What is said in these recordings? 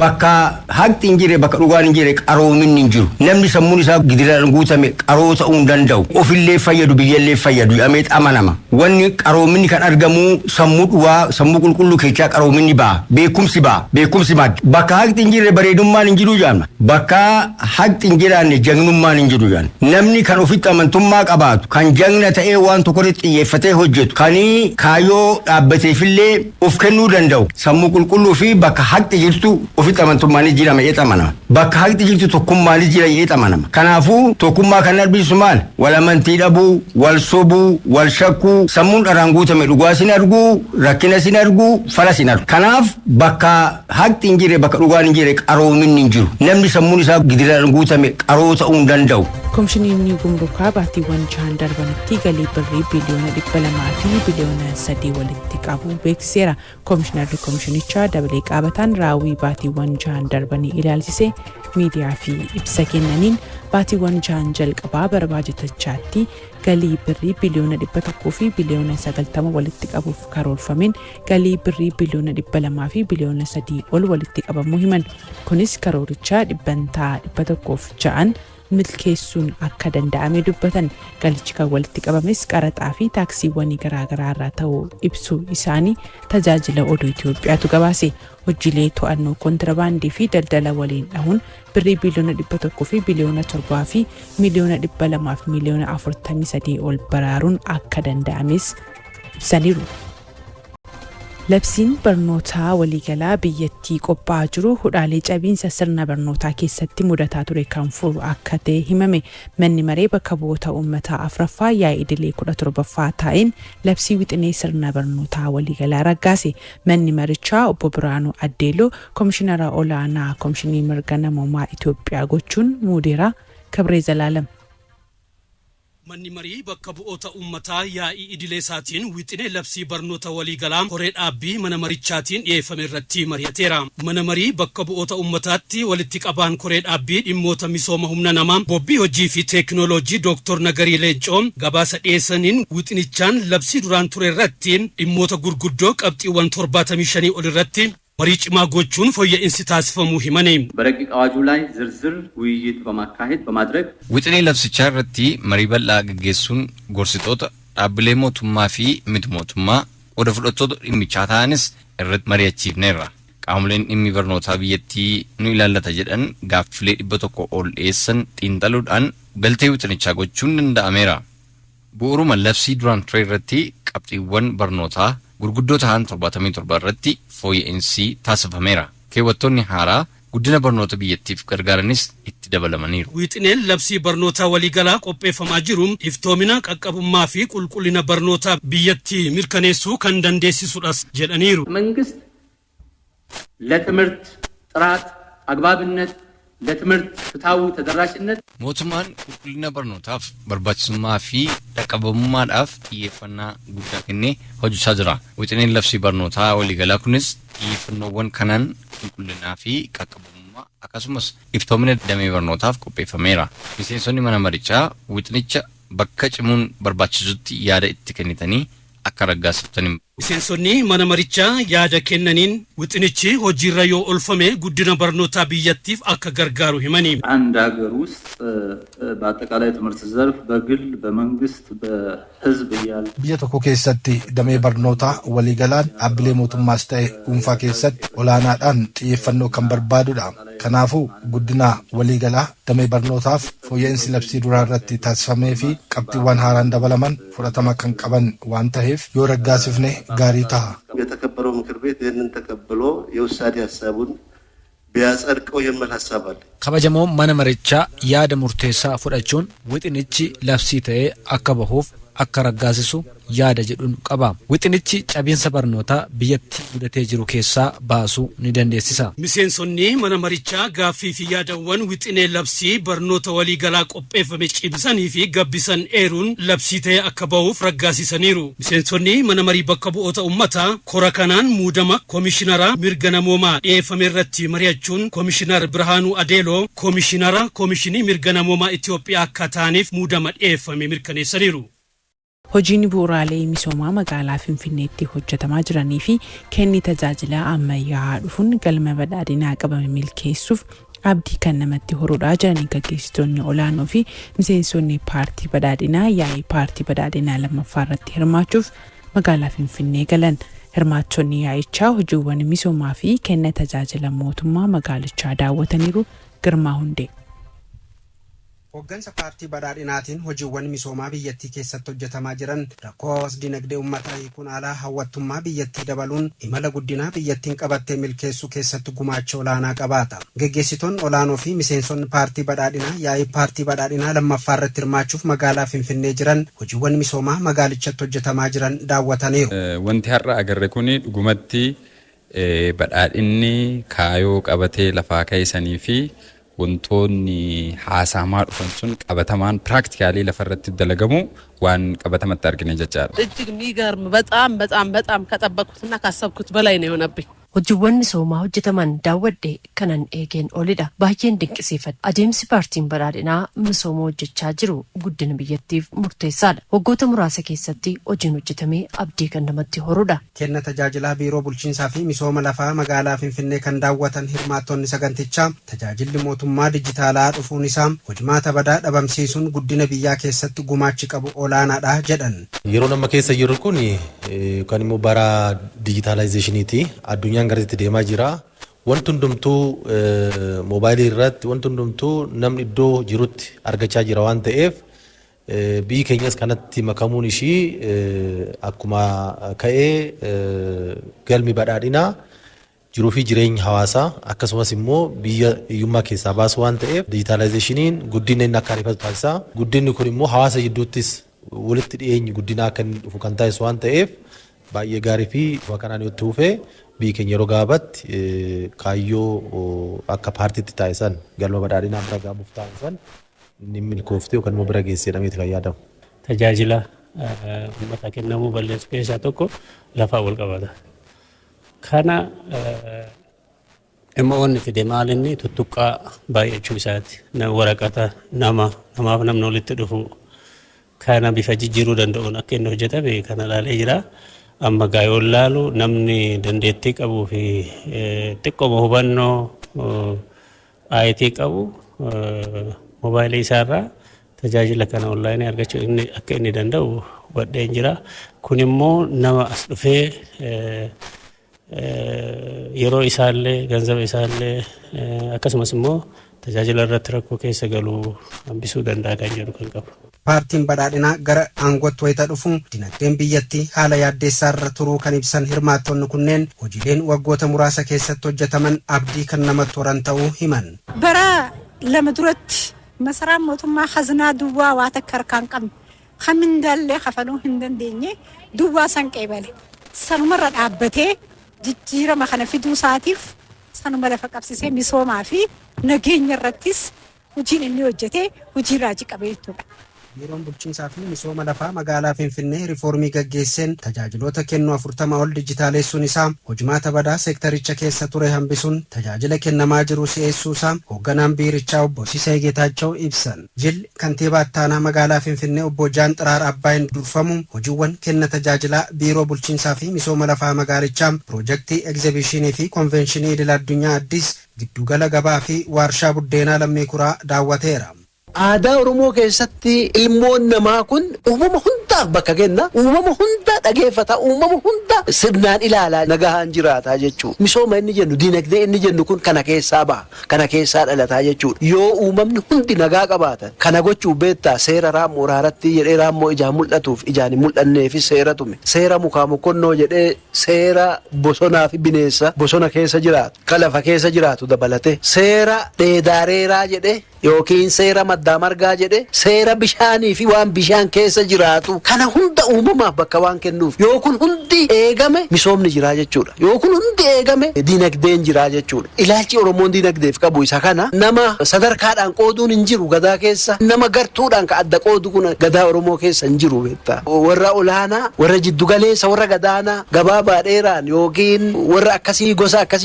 bakka haqti injire bakka dhugaan injire qaroomin injiru namni sammuun isaa gidiraan guutame qaroo ta'uu danda'u ofillee fayyadu biyyallee fayyadu ameet amanama wanni qaroomin kan argamu sammuu dhugaa sammuu qulqulluu keessaa qaroomin baa beekumsi mad bakka haqti injire bareedummaan injiru jaamna bakka haqti injiraan jagnummaan injiru jaan namni kan ofitti amantummaa qabaatu kan jagna ta'ee waan tokkotti xiyyeeffatee hojjetu kanii kaayoo dhaabbateefillee of kennuu danda'u sammuu qulqulluu fi bakka haqti jirtu ofitti amantummaan jirama eexamanama bakka haqti jirtu tokkummaan jira eexamanama kanaafuu tokkummaa kan arbisu maal wal amantii dhabuu wal sobuu wal shakkuu sammuun dharaan guutame dhugaa sin argu rakkina sin argu fala sin argu kanaaf bakka haqti injire bakka dhugaan injire qaroomin injiru namni sammuun isaa gidiraan guutame qaroo ta'uu danda'u Komishiniin Gumrukaa baatiiwwan 6 darbanitti galii birrii biliyoona 200 fi biliyoona 3 walitti qabu beeksiseera. Komishinarri komishinichaa dabalee qabataan raawwii baatiiwwan 6 darbanii ilaalchisee miidiyaa fi ibsa kennaniin baatiiwwan 6 jalqabaa barbaachitachaatti galii birrii biliyoona 100 fi biliyoona 90 walitti qabuuf karoorfameen galii birrii biliyoona 200 fi biliyoona 3 ol walitti qabamuu himan. Kunis karoorichaa dhibbantaa 106 milkeessuun akka danda'ame dubbatan galichi kan walitti qabames qaraxaa fi taaksiiwwan garaagaraa irraa ta'uu ibsu isaanii tajaajila oduu Itoophiyaatu gabaase hojiilee to'annoo kontrabaandii fi daldala waliin dhahuun birrii biliyoona 100 fi biliyoona 7 fi miliyoona 200 fi miliyoona 43 ol baraaruun akka danda'ames ibsaniiru. Labsiin barnootaa waliigalaa biyyattii qophaa'aa jiru hudhaalee cabiinsa sirna barnootaa keessatti mudataa ture kan furu akka ta'e himame manni maree bakka bu'oota uummataa afraffaa yaa'ii idilee 17ffaa taa'een labsii wixinee sirna barnootaa waliigalaa raggaase manni marichaa obbo Biraanuu Addeeloo komishinara olaanaa komishinii mirga namoomaa Itoophiyaa gochuun muudeera Kabree Zalaalam. Manni marii bakka bu'oota uummataa yaa'ii idilee isaatiin wixinee labsii barnoota waliigalaa koree dhaabbii mana marichaatiin dhiyeeffame irratti mari'ateera. Mana marii bakka bu'oota uummataatti walitti qabaan koree dhaabbii dhimmoota misooma humna namaa bobbii hojii fi teekinooloojii Dr. Nagarii Leencoo gabaasa dhiyeessaniin wixinichaan labsii duraan ture irratti dhimmoota gurguddoo qabxiiwwan 75 ol irratti marii cimaa gochuun fooyya'insi taasifamuu himane. በረቂቅ አዋጁ ላይ ዝርዝር ውይይት በማካሄድ በማድረግ wixinee labsichaa irratti marii bal'aa gaggeessuun gorsitoota dhaabbilee mootummaa fi miti mootummaa oda fudhattoota dhimmichaa ta'anis irratti mari'achiifneerra. Qaamoleen dhimmi barnootaa biyyattii nu ilaallata jedhan gaaffilee 100 ol dhiyeessan xiinxaluudhaan galtee wixinichaa gochuun danda'ameera. Bu'uuruma labsii duraan ture irratti qabxiiwwan barnootaa gurguddoo ta'an 77 irratti fooyya'insi taasifameera. Keewwattoonni haaraa guddina barnoota biyyattiif gargaaranis itti dabalamaniiru. Wixineen labsii barnootaa waliigalaa qopheeffamaa jiru iftoomina qaqqabummaa fi qulqullina barnootaa biyyattii mirkaneessuu kan dandeessisudha jedhaniiru. መንግስት ለትምህርት ጥራት አግባብነት ለትምህርት ፍትሃዊ ተደራሽነት mootummaan qulqullina barnootaaf barbaachisummaa fi dhaqqabummaadhaaf xiyyeeffannaa guddaa kennee hojjechaa jira. Wixineen labsii barnootaa waliigalaa kunis xiyyeeffannoowwan kanaan qulqullinaa fi qaqqabummaa akkasumas iftoomina damee barnootaaf qopheeffameera. Miseensonni mana marichaa wixinicha bakka cimuun barbaachisutti yaada itti kennitanii akka raggaasiftan. Miseensonni mana marichaa yaada kennaniin wixinichi hojiirra yoo oolfame guddina barnootaa biyyattiif akka gargaaru himani. አንድ ሀገር ውስጥ በአጠቃላይ ትምህርት ዘርፍ በግል በመንግስት በህዝብ ይያል biyya tokko keessatti damee barnootaa waliigalaan dhaabbilee mootummaas ta'e dhuunfaa keessatti olaanaadhaan xiyyeeffannoo kan barbaadudha. Kanaafuu guddina waliigalaa damee barnootaaf fooyya'insi labsii duraa irratti taasifamee fi qabxiiwwan haaraan dabalaman fudhatama kan qaban waan ta'eef yoo raggaasifne ጋሪ ታሃ የተከበረው ምክር ቤት ይህንን ተቀብሎ የውሳኔ ሐሳቡን ቢያጸድቀው የሚል ሐሳብ አለ። ከበጀሞ ማነ መሪቻ ያደ ሙርቴሳ ፍዳቹን wixinichi labsii ta'ee akka bahuuf akka raggaasisu yaada jedhuun qaba. Wixinichi cabiinsa barnootaa biyyattii mudatee jiru keessaa baasuu ni dandeessisa. Miseensonni mana marichaa gaaffii fi yaadawwan wixinee labsii barnoota waliigalaa qopheeffame cimsanii fi gabbisan eeruun labsii ta'ee akka bahuuf raggaasisaniiru. Miseensonni mana marii bakka bu'oota uummataa kora kanaan muudama komishinara mirga namoomaa dhiyeeffame irratti mari'achuun komishinar Biraanuu Adeeloo komishinara komishinii mirga namoomaa Itoophiyaa akka ta'aniif muudama dhiyeeffame mirkaneessaniiru. hojiin bu'uuraalee misoomaa magaalaa Finfinneetti hojjetamaa jiranii fi kenni tajaajila ammayyaa dhufuun galma badhaadhinaa qabame milkeessuuf abdii kan namatti horuudhaa jiranii gaggeessitoonni olaanoo fi miseensonni paartii badhaadhinaa yaa'ii paartii badhaadhinaa lammaffaa irratti hirmaachuuf magaalaa Finfinnee galan. Hirmaattonni yaa'ichaa hojiiwwan misoomaa fi kenna tajaajila mootummaa magaalichaa daawwataniiru. Girmaa Hundee. Hooggansa paartii badhaadhinaatiin hojiiwwan misoomaa biyyattii keessatti hojjetamaa jiran rakkoo hawaas dinagdee uummataa hiikuun alaa hawwattummaa biyyattii dabaluun imala guddinaa biyyattiin qabattee milkeessuu keessatti gumaacha olaanaa qabaata. Gaggeessitoonni olaanoo fi miseensonni paartii badhaadhinaa yaa'ii paartii badhaadhinaa lammaffaa irratti hirmaachuuf magaalaa Finfinnee jiran hojiiwwan misoomaa magaalichatti hojjetamaa jiran daawwataniiru. Wanti har'a agarre kun dhugumatti badhaadhinni kaayoo qabatee lafaa kaa'isanii fi wantoonni haasamaa dhufan sun qabatamaan ፕራክቲካሊ ለፈረት ደለገሙ ዋን ቀበተመት አርግነ ጀቻለ እጅግ የሚገርም በጣም ከጠበቅኩትና ካሰብኩት በላይ ነው የሆነብኝ። hojiiwwan misoomaa hojjetaman daawwadhe kanan eegeen olidha. Baay'een dinqisiifadha. Adeemsi paartiin badhaadhinaa misooma hojjechaa jiru guddina biyyattiif murteessaadha. Waggoota muraasa keessatti hojiin hojjetamee abdii kan namatti horudha. Kenna tajaajilaa biiroo bulchiinsaa fi misooma lafaa magaalaa Finfinnee kan daawwatan hirmaattonni sagantichaa tajaajilli mootummaa dijitaalaa dhufuun isaa hojimaata badaa dhabamsiisuun guddina biyyaa keessatti gumaachi qabu olaanaadha jedhan. Yeroo nama keessa jiru kun kan immoo bara digitaalaayizeeshiniiti. Addunyaan garasitti deemaa jira. Wanti hundumtuu moobaayilii irratti wanti hundumtuu namni iddoo jirutti argachaa jira waan ta'eef biyyi keenyas kanatti makamuun ishii akkuma ka'ee galmi badhaadhinaa jiruu fi jireenya hawaasaa akkasumas immoo biyya hiyyummaa keessaa baasu waan ta'eef dijitaalaayizeeshiniin guddina inni akka ariifatu taasisaa. Guddinni kun immoo hawaasa jidduuttis walitti dhiyeenyi guddinaa akka inni dhufu kan taasisu waan ta'eef baay'ee gaarii fi kanaan yoo tuufee biyyi keenya yeroo gaabatti kaayyoo akka paartiitti taasisan galma badhaadhinaa bira gaamuuf taasisan ni milkooftee yookaan immoo bira geessee dhameeti kan yaadamu. Tajaajila uummata kennamuu balleessu keessaa tokko lafaa wal qabata. Kana immoo wanni fide maal inni tuttuqqaa baay'achuu isaati. Waraqata namaaf namni walitti dhufu kana bifa jijjiiruu danda'uun akka inni hojjetame kana ilaalee jira. Amma gaayoon laalu namni dandeettii qabuu fi xiqqooma hubannoo aayitii qabu moobaayilii isaarraa tajaajila kana onlaayinii argachuu akka inni danda'u wadheen jira. Kun immoo nama as dhufee yeroo isaallee ganzaba isaallee akkasumas immoo tajaajila irratti rakkoo keessa galuu hambisuu danda'a kan jedhu kan qabu. Paartiin badhaadhinaa gara aangootti wayita dhufu dinagdeen biyyattii haala yaaddeessaa irra turuu kan ibsan hirmaattonni kunneen hojiileen waggoota muraasa keessatti hojjetaman abdii kan namatti horan ta'uu himan. Bara lama duratti masaraan mootummaa hazinaa duwwaa waa takka harkaan qabne hamindaallee kafaluu hin dandeenye duwwaa san qeebale sanumarra dhaabbatee jijjiirama kana fiduu isaatiif sanuma lafa qabsisee misoomaa fi nageenya irrattis hojiin inni hojjetee hojii raajii qabee jechuudha. Biiroon bulchiinsaa fi misooma lafaa magaalaa Finfinnee riifoormii gaggeesseen tajaajiloota kennuu 40 ol dijitaaleessuun isaa hojimaata badaa seektaricha keessa ture hambisuun tajaajila kennamaa jiru si'eessuu isaa hoogganaan biirichaa obbo Sisee Geetaachoo ibsan. Jilli kantiibaa ittaanaa magaalaa Finfinnee obbo Jaan Xiraar Abbaayin durfamu hojiiwwan kenna tajaajilaa biiroo bulchiinsaa fi misooma lafaa magaalichaa piroojeektii egzibishinii fi konvenshinii idil addunyaa addis giddugala gabaa fi waarshaa buddeenaa lammii kuraa daawwateera. Aadaa Oromoo keessatti ilmoon namaa kun uumama hundaaf bakka kenna. Uumama hunda dhageeffata. Uumama hunda sirnaan ilaalaa nagahaan jiraata jechuudha. Misooma inni jennu dinagdee inni jennu kun kana keessaa baha. Kana keessaa dhalataa jechuudha. Yoo uumamni hundi nagaa qabaatan kana gochuu beektaa seera raammoo raaratti jedhee raammoo ijaan mul'atuuf ijaan hin mul'anneefi seera tume. Seera mukaa mukonnoo jedhee seera bosonaa fi bineensa bosona keessa jiraatu kan lafa keessa jiraatu dabalate. Seera dheedaareeraa jedhee yookiin seera maddaa margaa jedhe seera bishaanii fi waan bishaan keessa jiraatu kana hunda uumamaaf bakka waan kennuuf yoo kun hundi hundi eegame misoomni jira jechuudha. Yoo kun hundi eegame dinagdeen jira jechuudha. Ilaalchi Oromoon dinagdeef qabu isa kana nama sadarkaadhaan qooduun hin jiru gadaa keessa nama gartuudhaan ka adda qoodu kun gadaa Oromoo keessa hin jiru beektaa. Warra olaanaa warra jiddugaleessa warra gadaanaa gabaabaa dheeraan yookiin warra akkasii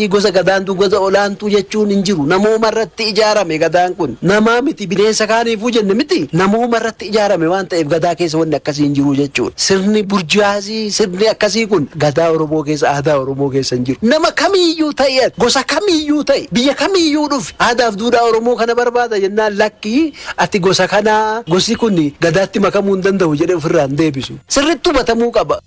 gosa gadaantu gosa olaantuu jechuun hin jiru. Namooma irratti ijaarame gadaan kun namaa miti bineensa kaaniifuu jenne miti namooma irratti ijaarame waan ta'eef gadaa keessa wanni akkasii hin jiru jechuudha. Sirni burjaazii sirni akkasii kun gadaa Oromoo keessa aadaa Oromoo keessa hin jiru. Nama kamiyyuu ta'e gosa kamiyyuu ta'e biyya kamiyyuu dhufe aadaaf duudhaa Oromoo kana barbaada jennaan lakkii ati gosa kanaa gosi kun gadaatti makamuu hin danda'u jedhee ofirraa hin deebisu. Sirriitti hubatamuu qaba.